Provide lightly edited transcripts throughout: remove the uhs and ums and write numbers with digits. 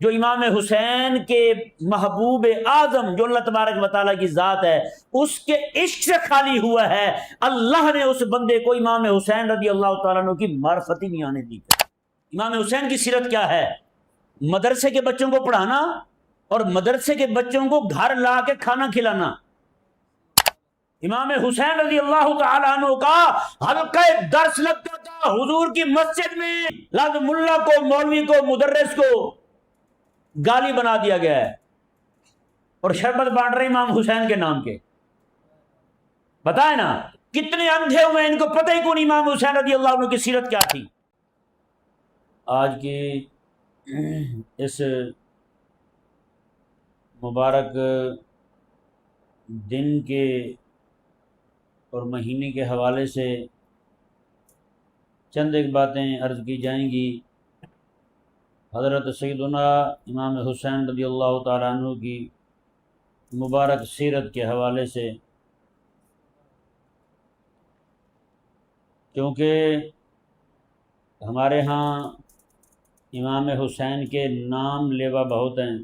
جو امام حسین کے محبوب اعظم جو اللہ تبارک و تعالیٰ کی ذات ہے اس کے عشق سے خالی ہوا ہے، اللہ نے اس بندے کو امام حسین رضی اللہ تعالیٰ عنہ کی معرفت ہی نہیں آنے دی۔ امام حسین کی سیرت کیا ہے؟ مدرسے کے بچوں کو پڑھانا اور مدرسے کے بچوں کو گھر لا کے کھانا کھلانا۔ امام حسین رضی اللہ تعالیٰ عنہ کا حلقہ درس لگتا تھا حضور کی مسجد میں، لفظ ملا کو، مولوی کو، مدرس کو گالی بنا دیا گیا ہے اور شربت بانٹ رہے امام حسین کے نام کے۔ بتائیں نا کتنے اندھے ہوئے، ان کو پتہ ہی کون امام حسین رضی اللہ عنہ کی سیرت کیا تھی۔ آج کی اس مبارک دن کے اور مہینے کے حوالے سے چند ایک باتیں عرض کی جائیں گی حضرت سیدنا امام حسین رضی اللہ تعالیٰ عنہ کی مبارک سیرت کے حوالے سے، کیونکہ ہمارے ہاں امام حسین کے نام لیوا بہت ہیں،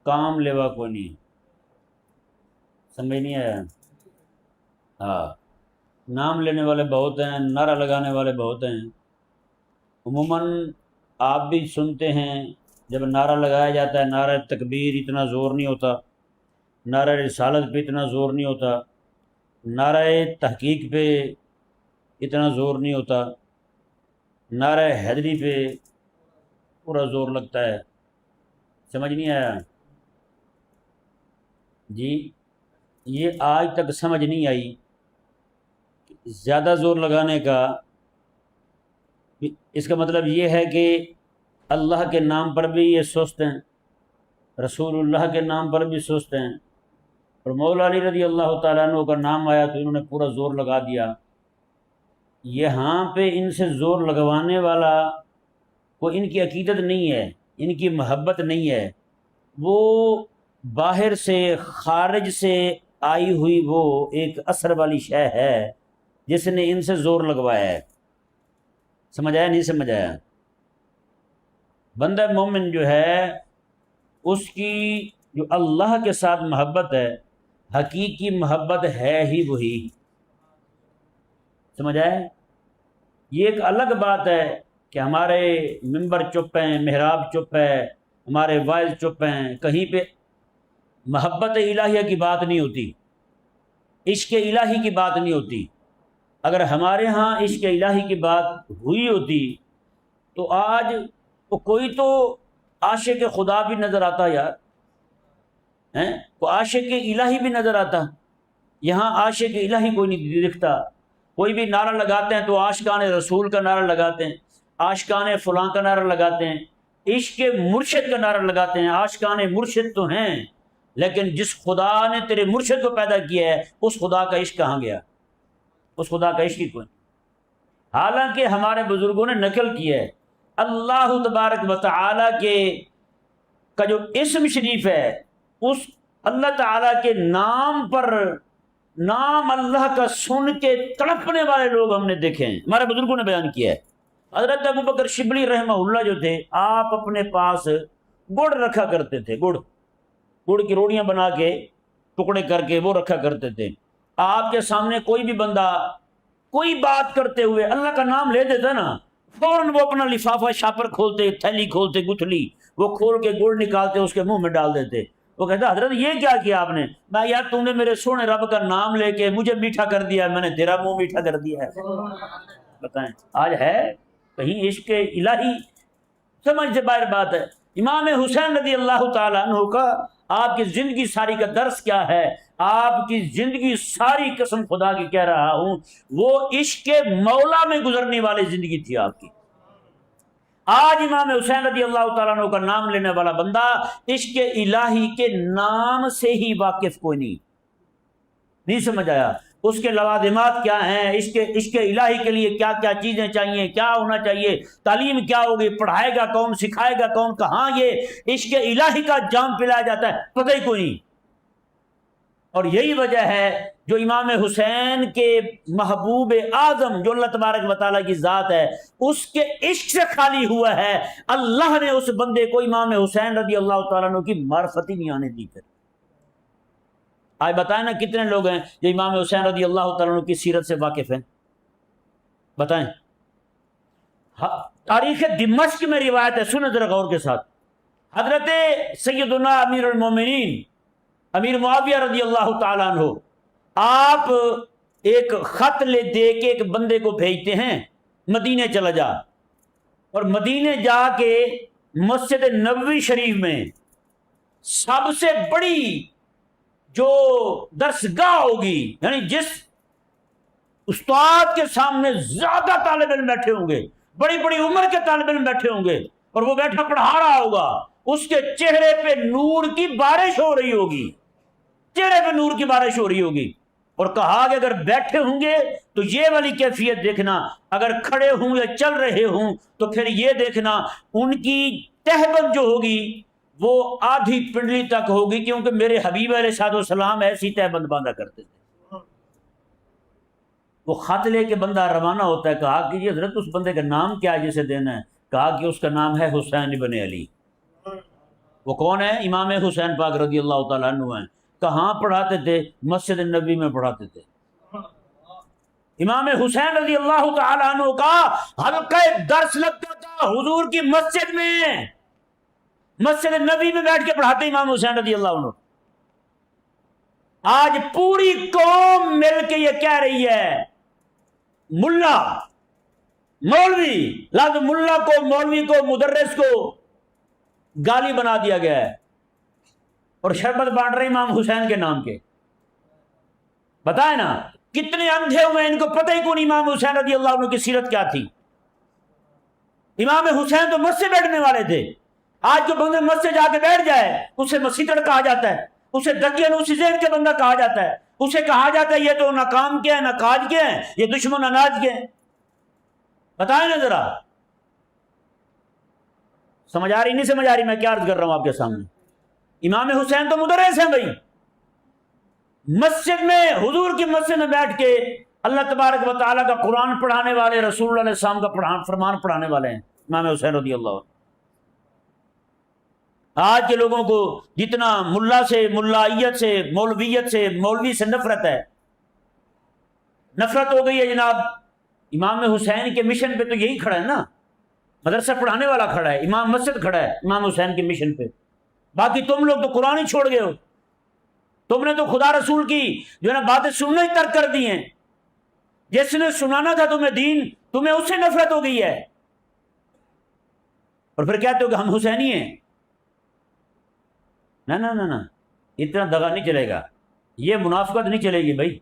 کام لیوا کوئی نہیں۔ سمجھ نہیں آیا؟ ہاں، نام لینے والے بہت ہیں، نعرہ لگانے والے بہت ہیں۔ عموماً آپ بھی سنتے ہیں جب نعرہ لگایا جاتا ہے، نعرہ تکبیر اتنا زور نہیں ہوتا، نعرہ رسالت پہ اتنا زور نہیں ہوتا، نعرہ تحقیق پہ اتنا زور نہیں ہوتا، نعرہ حیدری پہ پورا زور لگتا ہے۔ سمجھ نہیں آیا جی؟ یہ آج تک سمجھ نہیں آئی زیادہ زور لگانے کا۔ اس کا مطلب یہ ہے کہ اللہ کے نام پر بھی یہ سست ہیں، رسول اللہ کے نام پر بھی سست ہیں، اور مولا علی رضی اللہ تعالیٰ عنہ کا نام آیا تو انہوں نے پورا زور لگا دیا۔ یہاں پہ ان سے زور لگوانے والا کوئی ان کی عقیدت نہیں ہے، ان کی محبت نہیں ہے، وہ باہر سے خارج سے آئی ہوئی وہ ایک اثر والی شے ہے جس نے ان سے زور لگوایا ہے۔ سمجھ آیا نہیں سمجھ آیا؟ بندہ مومن جو ہے اس کی جو اللہ کے ساتھ محبت ہے، حقیقی محبت ہے ہی وہی۔ سمجھ آئے؟ یہ ایک الگ بات ہے کہ ہمارے ممبر چپ ہیں، محراب چپ ہے، ہمارے وائز چپ ہیں، کہیں پہ محبت الہیہ کی بات نہیں ہوتی، عشق الہی کی بات نہیں ہوتی۔ اگر ہمارے ہاں عشق الہی کی بات ہوئی ہوتی تو آج کوئی تو عاشق خدا بھی نظر آتا یار، کوئی عاشق الہی بھی نظر آتا۔ یہاں عاشق الہی کوئی نہیں دکھتا۔ کوئی بھی نعرہ لگاتے ہیں تو عاشقان رسول کا نعرہ لگاتے ہیں، عاشقان فلاں کا نعرہ لگاتے ہیں، عشق مرشد کا نعرہ لگاتے ہیں۔ عاشقان مرشد تو ہیں لیکن جس خدا نے تیرے مرشد کو پیدا کیا ہے اس خدا کا عشق کہاں گیا؟ اس خدا کا عشق ہی کوئی۔ حالانکہ ہمارے بزرگوں نے نقل کیا ہے اللہ تبارک و تعالیٰ کے کا جو اسم شریف ہے، اس اللہ تعالیٰ کے نام پر نام اللہ کا سن کے تڑپنے والے لوگ ہم نے دیکھے ہیں، ہمارے بزرگوں نے بیان کیا ہے۔ حضرت ابوبکر شبلی رحمہ اللہ جو تھے، آپ اپنے پاس گڑ رکھا کرتے تھے، گڑ کی روٹیاں بنا کے ٹکڑے کر کے وہ رکھا کرتے تھے۔ آپ کے سامنے کوئی بھی بندہ کوئی بات کرتے ہوئے اللہ کا نام لے دیتا نا، فوراً وہ اپنا لفافہ شاپر کھولتے، تھیلی کھولتے، گٹھلی وہ کھول کے گڑ نکالتے، اس کے منہ میں ڈال دیتے۔ وہ کہتا حضرت یہ کیا کیا آپ نے؟ میں یار تم نے میرے سونے رب کا نام لے کے مجھے میٹھا کر دیا، میں نے تیرا منہ میٹھا کر دیا ہے۔ بتائیں آج ہے کہیں عشق الہی؟ سمجھ سے باہر بات ہے۔ امام حسین رضی اللہ تعالیٰ عنہ کا آپ کی زندگی ساری کا درس کیا ہے؟ آپ کی زندگی ساری قسم خدا کی کہہ رہا ہوں وہ عشق مولا میں گزرنے والی زندگی تھی آپ کی۔ آج امام حسین رضی اللہ تعالیٰ عنہ کا نام لینے والا بندہ عشق الہی کے نام سے ہی واقف کوئی نہیں سمجھ آیا۔ اس کے لوازمات کیا ہیں، عشق الہی کے لیے کیا کیا چیزیں چاہیے، کیا ہونا چاہیے، تعلیم کیا ہوگی، پڑھائے گا کون، سکھائے گا کون، کہاں یہ عشق الہی کا جام پلایا جاتا ہے، پتہ ہی کوئی نہیں۔ اور یہی وجہ ہے جو امام حسین کے محبوب اعظم جو اللہ تبارک و تعالیٰ کی ذات ہے اس کے عشق سے خالی ہوا ہے، اللہ نے اس بندے کو امام حسین رضی اللہ تعالیٰ عنہ کی معرفت ہی نہیں آنے دی۔ پھر آج بتائیں نا کتنے لوگ ہیں جو امام حسین رضی اللہ تعالیٰ عنہ کی سیرت سے واقف ہیں؟ بتائیں۔ تاریخ دمشق میں روایت ہے، سنیں ذرا غور کے ساتھ، حضرت سیدنا امیر المومنین امیر معاویہ رضی اللہ تعالیٰ عنہ آپ ایک خط لے دے کے ایک بندے کو بھیجتے ہیں مدینے چلا جا، اور مدینے جا کے مسجد نبوی شریف میں سب سے بڑی جو درسگاہ ہوگی، یعنی جس استاد کے سامنے زیادہ طالب علم بیٹھے ہوں گے، بڑی بڑی عمر کے طالب علم بیٹھے ہوں گے، اور وہ بیٹھا پڑھا رہا ہوگا، اس کے چہرے پہ نور کی بارش ہو رہی ہوگی، چہرے پہ نور کی بارش ہو رہی ہوگی، اور کہا کہ اگر بیٹھے ہوں گے تو یہ والی کیفیت دیکھنا، اگر کھڑے ہوں یا چل رہے ہوں تو پھر یہ دیکھنا ان کی تہبند جو ہوگی وہ آدھی پنڈلی تک ہوگی، کیونکہ میرے حبیب علیہ الصلوۃ والسلام ایسی تہبند باندھا کرتے تھے۔ وہ خط لے کے بندہ روانہ ہوتا ہے، کہا کہ یہ حضرت اس بندے کا نام کیا ہے جسے دینا ہے؟ کہا کہ اس کا نام ہے حسین ابن علی۔ وہ کون ہے؟ امام حسین پاک رضی اللہ تعالیٰ عنہ ہیں۔ کہاں پڑھاتے تھے؟ مسجد نبی میں پڑھاتے تھے۔ امام حسین رضی اللہ تعالیٰ عنہ کا حلقہ درس لگتا تھا حضور کی مسجد میں، مسجد نبی میں بیٹھ کے پڑھاتے امام حسین رضی اللہ عنہ۔ آج پوری قوم مل کے یہ کہہ رہی ہے ملا مولوی، لفظ ملا کو، مولوی کو، مدرس کو گالی بنا دیا گیا ہے، اور شربت بانٹ رہے امام حسین کے نام کے۔ بتائیں نا کتنے اندھے ہوئے، ان کو پتہ ہی کون امام حسین رضی اللہ عنہ کی سیرت کیا تھی۔ امام حسین تو مسجد بیٹھنے والے تھے۔ آج جو بندے مسجد جا کے بیٹھ جائے اسے مسیطڑ کہا جاتا ہے، اسے دقیانوسی ذہن کے بندہ کہا جاتا ہے، اسے کہا جاتا ہے یہ تو ناکام کیا ہے، ناکاج کیا ہے، یہ دشمن اناج کے ہیں۔ بتائیں نا ذرا، سمجھ آ رہی نہیں سمجھ آ رہی میں کیا عرض کر رہا ہوں آپ کے سامنے؟ امام حسین تو مدرس ہیں بھائی، مسجد میں، حضور کی مسجد میں بیٹھ کے اللہ تبارک و تعالیٰ کا قرآن پڑھانے والے، رسول اللہ علیہ السلام کا فرمان پڑھانے والے ہیں امام حسین رضی اللہ عنہ۔ آج کے لوگوں کو جتنا ملا سے، ملائیت سے، مولویت سے، مولوی سے نفرت ہے، نفرت ہو گئی ہے جناب۔ امام حسین کے مشن پہ تو یہی کھڑا ہے نا، مدرسہ پڑھانے والا کھڑا ہے، امام مسجد کھڑا ہے امام حسین کے مشن پہ۔ باقی تم لوگ تو قرآن ہی چھوڑ گئے ہو، تم نے تو خدا رسول کی جو ہے نا باتیں سننا ہی ترک کر دی ہیں۔ جس نے سنانا تھا تمہیں دین، تمہیں اس سے نفرت ہو گئی ہے، اور پھر کہتے ہو کہ ہم حسینی ہیں۔ نہ نہ نہ نہ، اتنا دغا نہیں چلے گا، یہ منافقت نہیں چلے گی بھائی،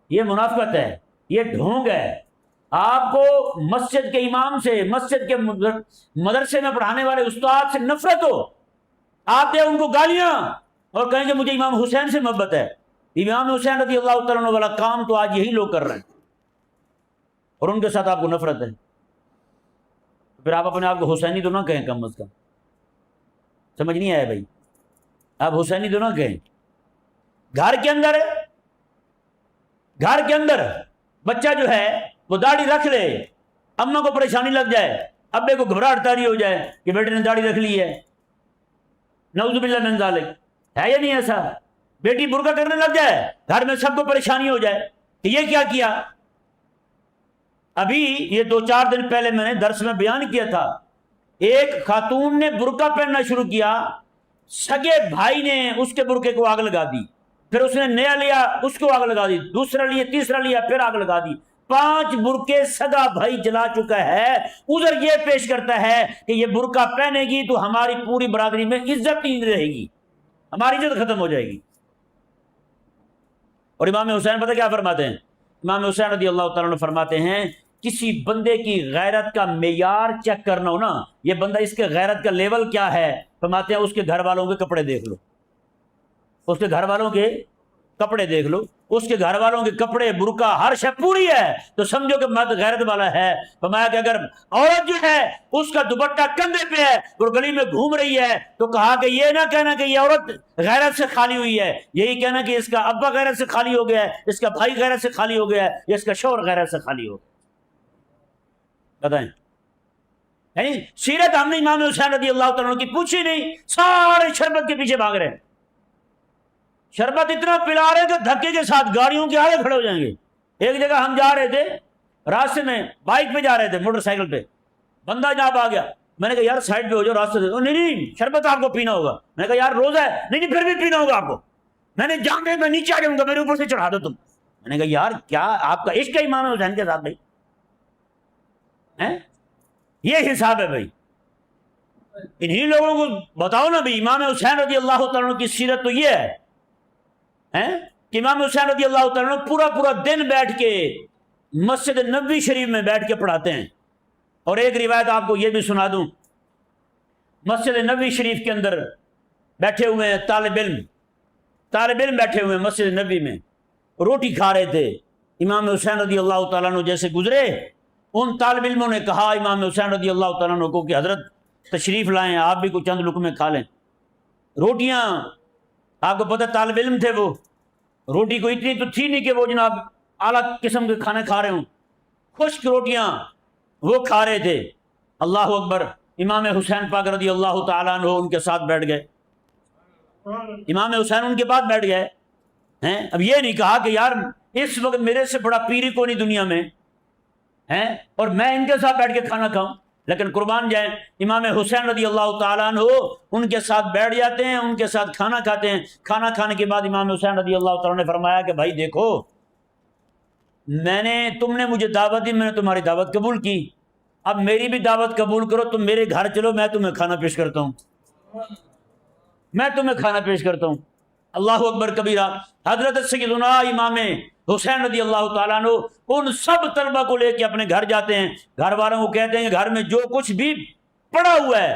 یہ منافقت ہے، یہ ڈھونگ ہے۔ آپ کو مسجد کے امام سے، مسجد کے مدرسے میں پڑھانے والے استاد سے نفرت ہو، آپ دیں ان کو گالیاں اور کہیں کہ مجھے امام حسین سے محبت ہے۔ امام حسین رضی اللہ تعالیٰ عنہ والا کام تو آج یہی لوگ کر رہے ہیں، اور ان کے ساتھ آپ کو نفرت ہے۔ پھر آپ اپنے آپ کو حسینی تو نہ کہیں، کم از کم سمجھ نہیں آیا بھائی، آپ حسینی تو نہ کہیں۔ گھر کے اندر بچہ جو ہے وہ داڑھی رکھ لے، اماں کو پریشانی لگ جائے، ابے کو گھبراہٹ طاری ہو جائے کہ بیٹے نے داڑھی رکھ لی ہے، نعوذ باللہ من ذالک، ہے یا نہیں ایسا؟ بیٹی برقع کرنے لگ جائے، گھر میں سب کو پریشانی ہو جائے کہ یہ کیا کیا۔ ابھی یہ 2-4 دن پہلے میں نے درس میں بیان کیا تھا، ایک خاتون نے برقع پہننا شروع کیا، سگے بھائی نے اس کے برقعے کو آگ لگا دی، پھر اس نے نیا لیا، اس کو آگ لگا دی، دوسرا لیا، تیسرا لیا، پھر آگ لگا دی۔ 5 برقعے سگا بھائی جلا چکا ہے۔ عذر یہ پیش کرتا ہے کہ یہ برقع پہنے گی تو ہماری پوری برادری میں عزت نہیں رہے گی، ہماری عزت ختم ہو جائے گی۔ اور امام حسین پتہ کیا فرماتے ہیں؟ امام حسین رضی اللہ تعالیٰ عنہ فرماتے ہیں کسی بندے کی غیرت کا معیار چیک کرنا ہو نا، یہ بندہ اس کے غیرت کا لیول کیا ہے، فرماتے ہیں اس کے گھر والوں کے کپڑے دیکھ لو، اس کے گھر والوں کے کپڑے دیکھ لو، اس کے گھر والوں کے کپڑے، برقع، ہر شے پوری ہے تو سمجھو کہ مرد غیرت والا ہے۔ فرمایا کہ اگر عورت جو ہے اس کا دوپٹہ کندھے پہ ہے اور گلی میں گھوم رہی ہے تو کہا کہ یہ نہ کہنا کہ یہ عورت غیرت سے خالی ہوئی ہے، یہی کہنا کہ اس کا ابا غیرت سے خالی ہو گیا ہے، اس کا بھائی غیرت سے خالی ہو گیا ہے، یا اس کا شوہر غیرت سے خالی ہو گیا۔ بتائیں، یعنی سیرت ہم نے امام حسین رضی اللہ تعالیٰ عنہ کی پوچھی نہیں، سارے شربت کے پیچھے بھاگ رہے ہیں، شربت اتنا پلا رہے کہ دھکے کے ساتھ گاڑیوں کے آگے کھڑے ہو جائیں گے۔ ایک جگہ ہم جا رہے تھے، راستے میں بائک پہ جا رہے تھے، موٹر سائیکل پہ، بندہ جناب آ گیا، میں نے کہا یار سائڈ پہ ہو جاؤ راستے سے، نہیں شربت آپ کو پینا ہوگا۔ میں نے کہا یار روزہ ہے، نہیں پھر بھی پینا ہوگا آپ کو، میں نے جان دے میں نیچے آ جاؤں گا، میرے اوپر سے چڑھا دو تم۔ میں نے کہا یار کیا آپ کا عشق ہے امام حسین کے ساتھ بھائی؟ یہ حساب ہے بھائی، انہی لوگوں کو بتاؤ نا بھی۔ امام حسین رضی اللہ تعالیٰ عنہ کی سیرت تو یہ ہے کہ امام حسین رضی اللہ تعالیٰ عنہ پورا دن بیٹھ کے مسجد نبوی شریف میں بیٹھ کے پڑھاتے ہیں۔ اور ایک روایت آپ کو یہ بھی سنا دوں، مسجد نبوی شریف کے اندر بیٹھے ہوئے ہیں طالب علم بیٹھے ہوئے ہیں مسجد نبوی میں، روٹی کھا رہے تھے، امام حسین رضی اللہ تعالیٰ عنہ جیسے گزرے، ان طالب علموں نے کہا امام حسین رضی اللہ تعالیٰ عنہ کو کہ حضرت تشریف لائیں، آپ بھی کچھ چند لقمے کھا لیں۔ روٹیاں آپ کو پتہ طالب علم تھے، وہ روٹی کو اتنی تو تھی نہیں کہ وہ جناب اعلیٰ قسم کے کھانے کھا رہے ہوں، خشک روٹیاں وہ کھا رہے تھے۔ اللہ اکبر، امام حسین پاک رضی اللہ تعالیٰ عنہ ان کے ساتھ بیٹھ گئے، امام حسین ان کے پاس بیٹھ گئے ہیں۔ اب یہ نہیں کہا کہ یار اس وقت میرے سے بڑا پیری کو نہیں دنیا میں ہیں اور میں ان کے ساتھ بیٹھ کے کھانا کھاؤں، لیکن قربان جائیں امام حسین رضی اللہ تعالیٰ عنہ ان کے ساتھ بیٹھ جاتے ہیں، ان کے ساتھ کھانا کھاتے ہیں۔ کھانا کھانے کے بعد امام حسین رضی اللہ تعالیٰ نے فرمایا کہ بھائی دیکھو، تم نے مجھے دعوت دی، میں نے تمہاری دعوت قبول کی، اب میری بھی دعوت قبول کرو، تم میرے گھر چلو، میں تمہیں کھانا پیش کرتا ہوں، میں تمہیں کھانا پیش کرتا ہوں۔ اللہ اکبر کبیرہ۔ حضرت سیدنا امام حسین رضی اللہ تعالیٰ عنہ ان سب طلبہ کو لے کے اپنے گھر جاتے ہیں، گھر والوں کو کہتے ہیں کہ گھر میں جو کچھ بھی پڑا ہوا ہے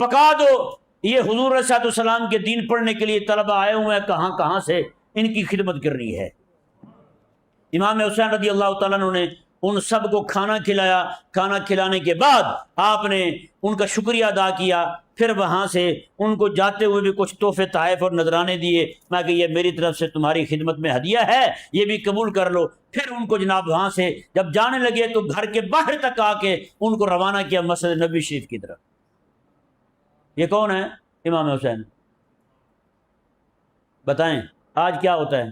پکا دو، یہ حضور علیہ الصلوۃ والسلام کے دین پڑھنے کے لیے طلبہ آئے ہوئے ہیں، کہاں کہاں سے ان کی خدمت کر رہی ہے۔ امام حسین رضی اللہ تعالیٰ عنہ نے ان سب کو کھانا کھلایا، کھانا کھلانے کے بعد آپ نے ان کا شکریہ ادا کیا، پھر وہاں سے ان کو جاتے ہوئے بھی کچھ تحفے تحائف اور نذرانے دیے، میں کہ یہ میری طرف سے تمہاری خدمت میں ہدیہ ہے، یہ بھی قبول کر لو۔ پھر ان کو جناب وہاں سے جب جانے لگے تو گھر کے باہر تک آ کے ان کو روانہ کیا مسجد نبوی شریف کی طرف۔ یہ کون ہے؟ امام حسین۔ بتائیں آج کیا ہوتا ہے؟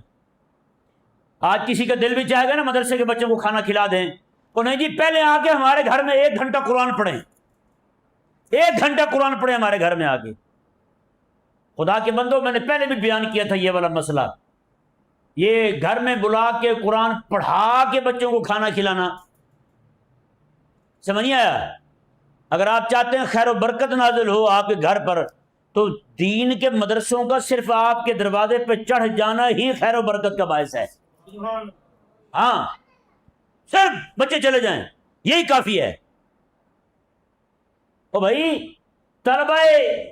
آج کسی کا دل بھی چاہے گا نا مدرسے کے بچوں کو کھانا کھلا دیں، تو نہیں جی پہلے آ کے ہمارے گھر میں 1 گھنٹہ قرآن پڑھیں، 1 گھنٹہ قرآن پڑھیں ہمارے گھر میں آ کے۔ خدا کے بندو، میں نے پہلے بھی بیان کیا تھا یہ والا مسئلہ، یہ گھر میں بلا کے قرآن پڑھا کے بچوں کو کھانا کھلانا، سمجھ نہیں آیا؟ اگر آپ چاہتے ہیں خیر و برکت نازل ہو آپ کے گھر پر، تو دین کے مدرسوں کا صرف آپ کے دروازے پہ چڑھ جانا ہی خیر و برکت کا باعث ہے۔ ہاں، صرف بچے چلے جائیں یہی کافی ہے۔ او بھائی، طلبہ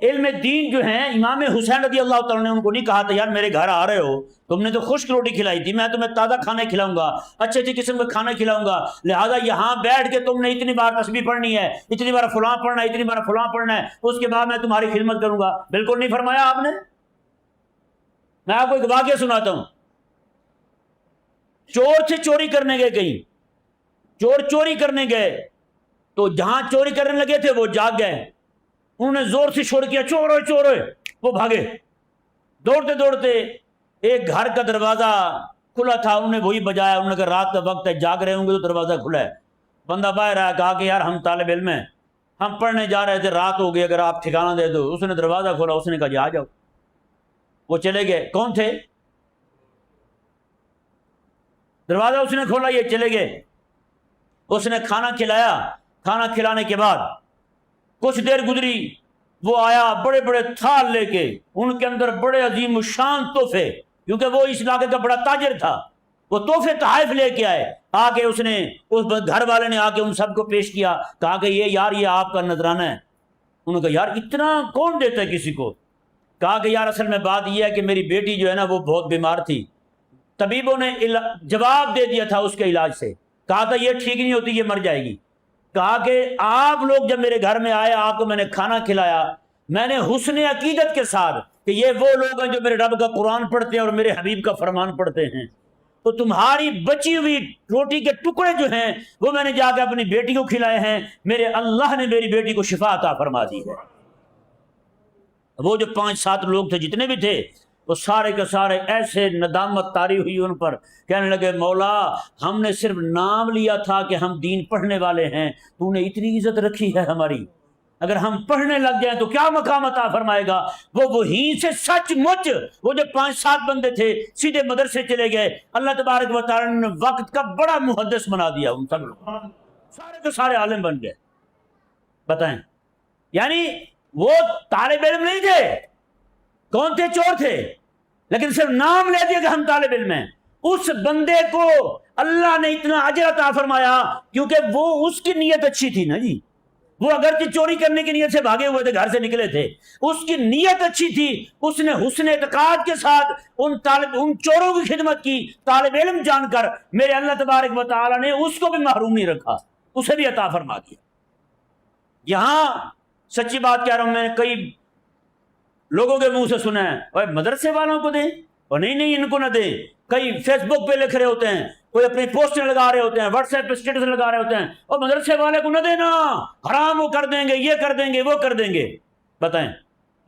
علم دین جو ہیں، امام حسین رضی اللہ تعالیٰ نے ان کو نہیں کہا تھا یار میرے گھر آ رہے ہو، تم نے تو خشک روٹی کھلائی تھی، میں تمہیں تازہ کھانا کھلاؤں گا، اچھے قسم کا کھانا کھلاؤں گا، لہذا یہاں بیٹھ کے تم نے اتنی بار تسبیح پڑھنی ہے، اتنی بار فلاں پڑھنا ہے، اتنی بار فلاں پڑھنا ہے، اس کے بعد میں تمہاری خدمت کروں گا۔ بالکل نہیں فرمایا آپ نے۔ میں آپ کو ایک واقعہ سناتا ہوں۔ چور سے چوری کرنے گئے، کہیں چور چوری کرنے گئے تو جہاں چوری کرنے لگے تھے وہ جاگ گئے، انہوں نے زور سے شور کیا، چور ہوئے چور ہوئے، وہ بھاگے دوڑتے دوڑتے، ایک گھر کا دروازہ کھلا تھا، انہوں نے وہی بجایا، انہوں نے کہا رات کا وقت ہے، جاگ رہے ہوں گے تو دروازہ کھلا ہے۔ بندہ باہر آیا، کہا کہ یار ہم طالب علم ہیں، ہم پڑھنے جا رہے تھے، رات ہو گئی، اگر آپ ٹھکانہ دے دو۔ اس نے دروازہ کھولا، اس نے کہا جی آ جاؤ۔ وہ چلے گئے۔ کون تھے؟ دروازہ اس نے کھولا، یہ چلے گئے۔ اس نے کھانا کھلایا، کھانا کھلانے کے بعد کچھ دیر گزری، وہ آیا بڑے بڑے تھال لے کے، ان کے اندر بڑے عظیم الشان تحفے، کیونکہ وہ اس علاقے کا بڑا تاجر تھا، وہ تحفے تحائف لے کے آئے۔ آ کے اس نے، اس گھر والے نے آ کے ان سب کو پیش کیا، کہا کہ یہ یار یہ آپ کا نذرانہ ہے۔ انہوں نے کہا یار اتنا کون دیتا ہے کسی کو؟ کہا کہ یار اصل میں بات یہ ہے کہ میری بیٹی جو ہے نا وہ بہت بیمار تھی، طبیبوں نے جواب دے دیا تھا اس کے علاج سے، کہا تھا یہ ٹھیک نہیں ہوتی، یہ مر جائے گی۔ کہا کہ آپ لوگ جب میرے گھر میں آئے، آپ کو میں نے کھانا کھلایا، میں نے حسن عقیدت کے ساتھ کہ یہ وہ لوگ ہیں جو میرے رب کا قرآن پڑھتے ہیں اور میرے حبیب کا فرمان پڑھتے ہیں، تو تمہاری بچی ہوئی روٹی کے ٹکڑے جو ہیں وہ میں نے جا کے اپنی بیٹی کو کھلائے ہیں، میرے اللہ نے میری بیٹی کو شفا عطا فرما دی ہے۔ وہ جو 5-7 لوگ تھے جتنے بھی تھے، وہ سارے کے سارے ایسے ندامت طاری ہوئی ان پر، کہنے لگے مولا ہم نے صرف نام لیا تھا کہ ہم دین پڑھنے والے ہیں، تو نے اتنی عزت رکھی ہے ہماری، اگر ہم پڑھنے لگ جائیں تو کیا مقام عطا فرمائے گا۔ وہ وہیں سے سچ مچ وہ جو 5-7 بندے تھے سیدھے مدرسے چلے گئے، اللہ تبارک و تعالی نے وقت کا بڑا محدث بنا دیا، ان سب لوگ سارے کے سارے عالم بن گئے۔ بتائیں، یعنی وہ طالب علم نہیں تھے، کون تھے؟ چور تھے، لیکن صرف نام لے دیا کہ ہم طالب علم ہیں۔ اس بندے کو اللہ نے اتنا اجر عطا فرمایا کیونکہ وہ اس کی نیت اچھی تھی نا جی۔ وہ اگرچہ چوری کرنے کی نیت سے بھاگے ہوئے تھے، گھر سے نکلے تھے، اس کی نیت اچھی تھی، اس نے حسن اعتقاد کے ساتھ ان چوروں کی خدمت کی، طالب علم جان کر میرے اللہ تبارک و تعالی نے اس کو بھی محروم نہیں رکھا، اسے بھی عطا فرما دیا۔ یہاں سچی بات کہہ رہا ہوں، میں نے کئی لوگوں کے منہ سے سنا ہے اور مدرسے والوں کو دیں، اور نہیں ان کو نہ دیں۔ کئی فیس بک پہ لکھ رہے ہوتے ہیں، کوئی اپنی پوسٹر لگا رہے ہوتے ہیں، واٹس ایپ پہ اسٹیٹس لگا رہے ہوتے ہیں، اور مدرسے والے کو نہ دینا، حرام وہ کر دیں گے، یہ کر دیں گے، وہ کر دیں گے۔ بتائیں،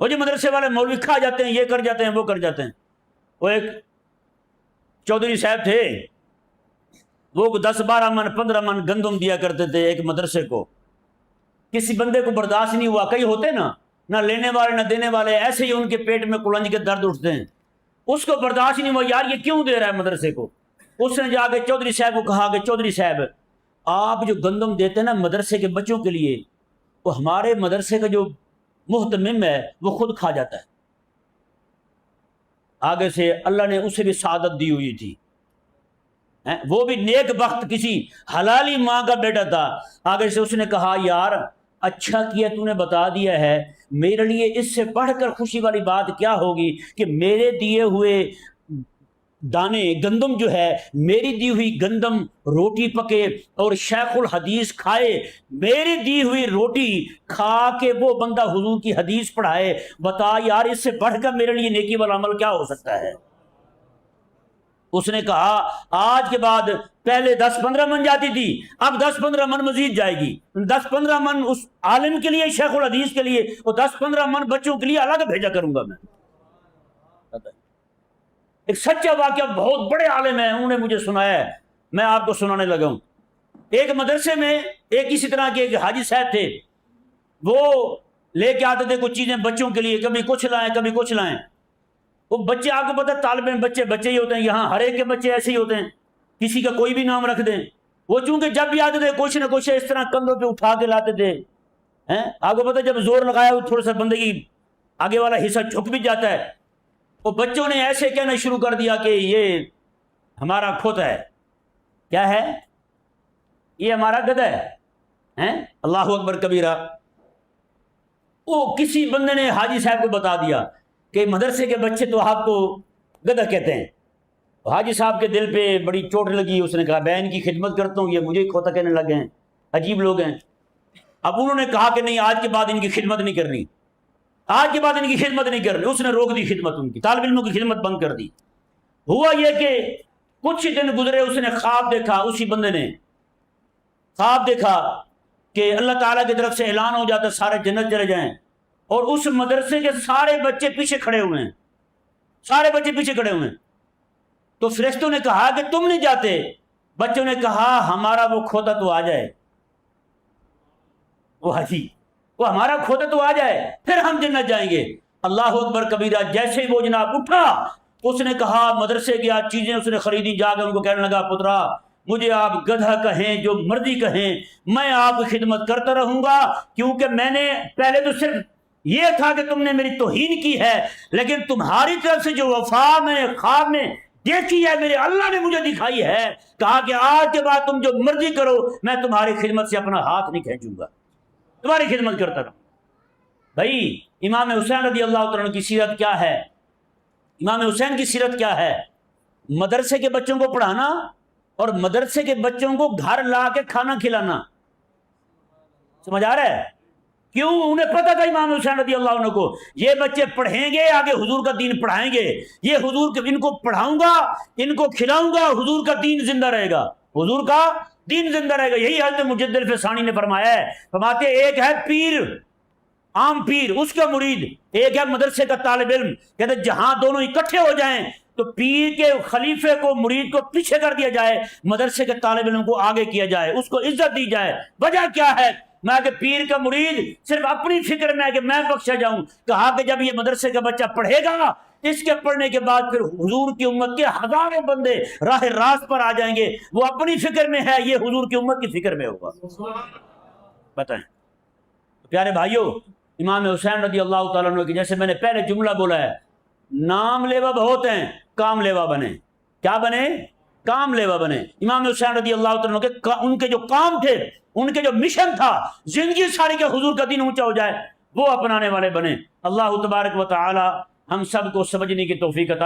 وہ جو مدرسے والے مولوی کھا جاتے ہیں، یہ کر جاتے ہیں، وہ کر جاتے ہیں۔ وہ ایک چودھری صاحب تھے، وہ 10-12 من 15 من گندم دیا کرتے تھے ایک مدرسے کو۔ کسی بندے کو برداشت نہیں ہوا، کئی ہوتے نا، نہ لینے والے نہ دینے والے، ایسے ہی ان کے پیٹ میں کلنج کے درد اٹھتے ہیں، اس کو برداشت نہیں ہوا، یار یہ کیوں دے رہا ہے مدرسے کو۔ اس نے جا کے چودھری صاحب کو کہا کہ چودھری صاحب آپ جو گندم دیتے ہیں نا مدرسے کے بچوں کے لیے، وہ ہمارے مدرسے کا جو محتمم ہے وہ خود کھا جاتا ہے۔ آگے سے اللہ نے اسے بھی سعادت دی ہوئی تھی، وہ بھی نیک بخت کسی حلالی ماں کا بیٹا تھا۔ آگے سے اس نے کہا یار اچھا کیا تو نے بتا دیا ہے، میرے لیے اس سے بڑھ کر خوشی والی بات کیا ہوگی کہ میرے دیے ہوئے دانے گندم جو ہے، میری دی ہوئی گندم روٹی پکے اور شیخ الحدیث کھائے، میری دی ہوئی روٹی کھا کے وہ بندہ حضور کی حدیث پڑھائے۔ بتا یار اس سے بڑھ کر میرے لیے نیکی والا عمل کیا ہو سکتا ہے۔ اس نے کہا آج کے بعد پہلے 10-15 من جاتی تھی، اب 10-15 من مزید جائے گی، 10-15 من اس عالم کے لیے، شیخ الحدیث کے لیے، اور 10-15 من بچوں کے لیے الگ بھیجا کروں گا میں۔ ایک سچا واقعہ، بہت بڑے عالم ہیں، انہوں نے مجھے سنایا ہے، میں آپ کو سنانے لگا ہوں۔ ایک مدرسے میں ایک اسی طرح کے ایک حاجی صاحب تھے، وہ لے کے آتے تھے کچھ چیزیں بچوں کے لیے، کبھی کچھ لائیں کبھی کچھ لائیں۔ وہ بچے آپ کو پتہ طالب علم بچے ہی ہوتے ہیں، یہاں ہر ایک کے بچے ایسے ہی ہوتے ہیں، کسی کا کوئی بھی نام رکھ دیں۔ وہ چونکہ جب بھی آتے تھے کچھ نہ کچھ اس طرح کندھوں پہ اٹھا کے لاتے تھے، آپ کو پتہ جب زور لگایا وہ تھوڑا سا بندے کی آگے والا حصہ جھک بھی جاتا ہے۔ وہ بچوں نے ایسے کہنا شروع کر دیا کہ یہ ہمارا کھوتا ہے، کیا ہے یہ ہمارا گدھا ہے، اللہ اکبر کبیرہ۔ وہ کسی بندے نے حاجی صاحب کو بتا دیا کہ مدرسے کے بچے تو آپ کو گدھا کہتے ہیں۔ حاجی صاحب کے دل پہ بڑی چوٹ لگی، اس نے کہا میں ان کی خدمت کرتا ہوں، یہ مجھے کھوتا کہنے لگے ہیں، عجیب لوگ ہیں۔ اب انہوں نے کہا کہ نہیں آج کے بعد ان کی خدمت نہیں کرنی، آج کے بعد ان کی خدمت نہیں کرنی۔ اس نے روک دی خدمت، ان کی طالب علموں کی خدمت بند کر دی۔ ہوا یہ کہ کچھ دن گزرے، اس نے خواب دیکھا، اسی بندے نے خواب دیکھا کہ اللہ تعالیٰ کی طرف سے اعلان ہو جاتا سارے جنت چلے جائیں، اور اس مدرسے کے سارے بچے پیچھے کھڑے ہوئے ہیں، سارے بچے پیچھے کھڑے ہوئے ہیں۔ تو فرشتوں نے کہا کہ تم نہیں جاتے؟ بچوں نے کہا ہمارا وہ کھوتا تو آ جائے، وہ حجی وہ ہمارا کھوتا تو آ جائے پھر ہم جنت جائیں گے۔ اللہ اکبر کبیرہ۔ جیسے ہی وہ جناب اٹھا، اس نے کہا مدرسے کی آج چیزیں اس نے خریدی، جا کے ان کو کہنے لگا پترا مجھے آپ گدھا کہیں جو مرضی کہیں، میں آپ کی خدمت کرتا رہوں گا، کیونکہ میں نے پہلے تو صرف یہ تھا کہ تم نے میری توہین کی ہے، لیکن تمہاری طرف سے جو وفا میں نے خواب میں دیکھی ہے، میرے اللہ نے مجھے دکھائی ہے، کہا کہ آج کے بعد تم جو مرضی کرو، میں تمہاری خدمت سے اپنا ہاتھ نہیں کھینچوں گا، تمہاری خدمت کرتا رہوں۔ بھائی امام حسین رضی اللہ تعالیٰ عنہ کی سیرت کیا ہے؟ امام حسین کی سیرت کیا ہے؟ مدرسے کے بچوں کو پڑھانا اور مدرسے کے بچوں کو گھر لا کے کھانا کھلانا، سمجھ آ رہا ہے؟ کیوں؟ انہیں پتہ تھا امام حسین رضی اللہ عنہ کو یہ بچے پڑھیں گے، آگے حضور کا دین پڑھائیں گے، یہ حضور ان کو پڑھاؤں گا، ان کو کھلاؤں گا، حضور کا دین زندہ رہے گا، حضور کا دین زندہ رہے گا۔ یہی حضرت مجدد الفسانی نے فرمایا ہے، فرماتے ایک ہے پیر، عام پیر، اس کا مرید، ایک ہے مدرسے کا طالب علم۔ کہتے جہاں دونوں اکٹھے ہو جائیں تو پیر کے خلیفے کو، مرید کو پیچھے کر دیا جائے، مدرسے کے طالب علم کو آگے کیا جائے، اس کو عزت دی جائے۔ وجہ کیا ہے؟ میں کہ پیر کا مرید صرف اپنی فکر میں ہے کہ میں بخشا جاؤں۔ کہا کہ جب یہ مدرسے کا بچہ پڑھے گا، اس کے پڑھنے کے بعد پھر حضور کی امت کے ہزاروں بندے راہ راست پر آ جائیں گے، وہ اپنی فکر میں ہے، یہ حضور کی امت کی فکر میں ہوگا۔ بتائیں پیارے بھائیوں، امام حسین رضی اللہ تعالیٰ عنہ کی، جیسے میں نے پہلے جملہ بولا ہے، نام لیوا بہت ہیں، کام لیوا بنے۔ کیا بنے؟ کام لیوا بنے۔ امام حسین رضی اللہ تعالیٰ عنہ کے ان کے جو کام تھے، ان کے جو مشن تھا، زندگی ساری کے حضور کا دین اونچا ہو جائے، وہ اپنانے والے بنے۔ اللہ تبارک و تعالی ہم سب کو سمجھنے کی توفیق عطا